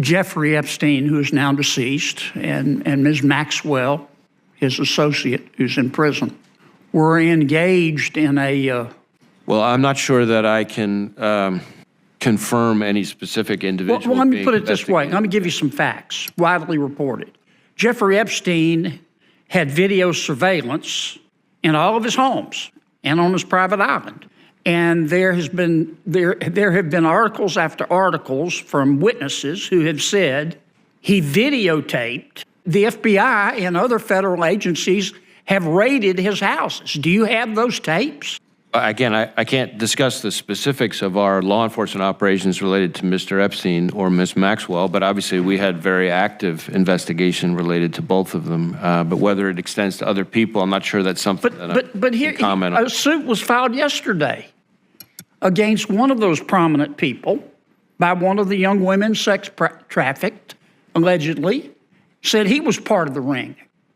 Jeffrey Epstein, who is now deceased, and Ms. Maxwell, his associate, who's in prison, were engaged in a... Well, I'm not sure that I can confirm any specific individual. Well, let me put it this way. Let me give you some facts, widely reported. Jeffrey Epstein had video surveillance in all of his homes and on his private island. And there have been articles after articles from witnesses who have said he videotaped. The FBI and other federal agencies have raided his houses. Do you have those tapes? Again, I can't discuss the specifics of our law enforcement operations related to Mr. Epstein or Ms. Maxwell, but obviously we had very active investigation related to both of them. But whether it extends to other people, I'm not sure that's something but here, comment on. A suit was filed yesterday against one of those prominent people by one of the young women sex trafficked, allegedly, said he was part of the ring.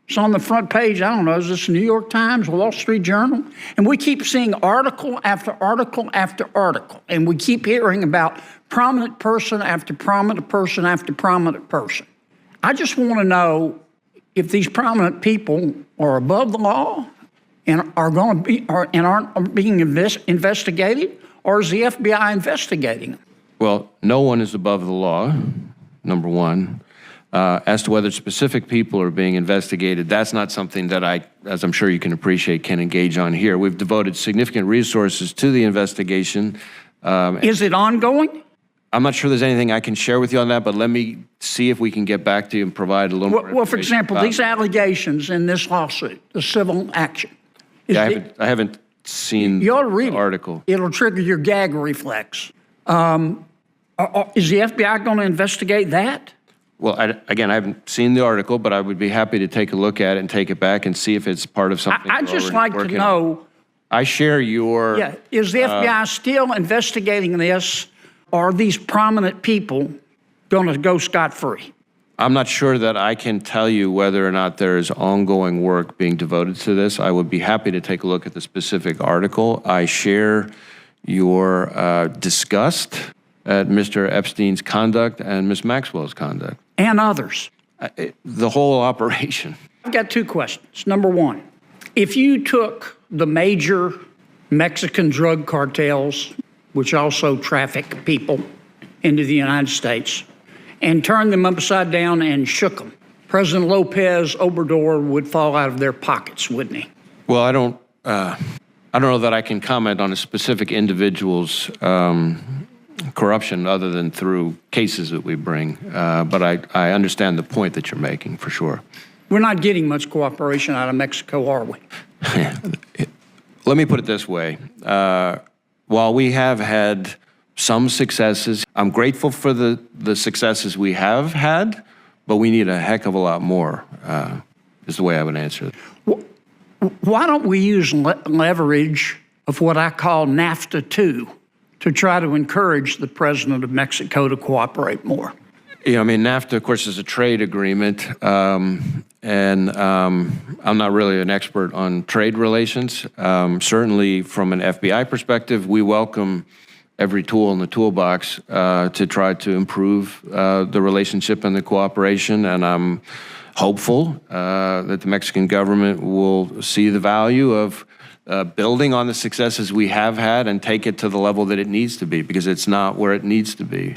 It's on the front page, I don't know, is this New York Times, Wall Street Journal? And we keep seeing article after article after article, and we keep hearing about prominent person after prominent person after prominent person. I just want to know if these prominent people are above the law and are going to be, and aren't being investigated, or is the FBI investigating them? Well, no one is above the law, number one. As to whether specific people are being investigated, that's not something that I, as I'm sure you can appreciate, can engage on here. We've devoted significant resources to the investigation. Is it ongoing? I'm not sure there's anything I can share with you on that, but let me see if we can get back to you and provide a little more information. Well, for example, these allegations in this lawsuit, the civil action. I haven't seen you ought to read the article. It'll trigger your gag reflex. Is the FBI going to investigate that? Well, again, I haven't seen the article, but I would be happy to take a look at it and take it back and see if it's part of something. I'd just like to know. I share your... Yeah, is the FBI still investigating this, or are these prominent people going to go scot-free? I'm not sure that I can tell you whether or not there is ongoing work being devoted to this. I would be happy to take a look at the specific article. I share your disgust at Mr. Epstein's conduct and Ms. Maxwell's conduct. And others. The whole operation. I've got two questions. Number one, if you took the major Mexican drug cartels, which also traffic people into the United States, and turned them upside down and shook them, President Lopez Obrador would fall out of their pockets, wouldn't he? Well, I don't know that I can comment on a specific individual's corruption other than through cases that we bring. But I understand the point that you're making, for sure. We're not getting much cooperation out of Mexico, are we? Let me put it this way. While we have had some successes, I'm grateful for the successes we have had, but we need a heck of a lot more, is the way I would answer it. Why don't we use leverage of what I call NAFTA 2 to try to encourage the president of Mexico to cooperate more? Yeah, I mean, NAFTA, of course, is a trade agreement, and I'm not really an expert on trade relations. Certainly, from an FBI perspective, we welcome every tool in the toolbox to try to improve the relationship and the cooperation, and I'm hopeful that the Mexican government will see the value of building on the successes we have had and take it to the level that it needs to be, because it's not where it needs to be.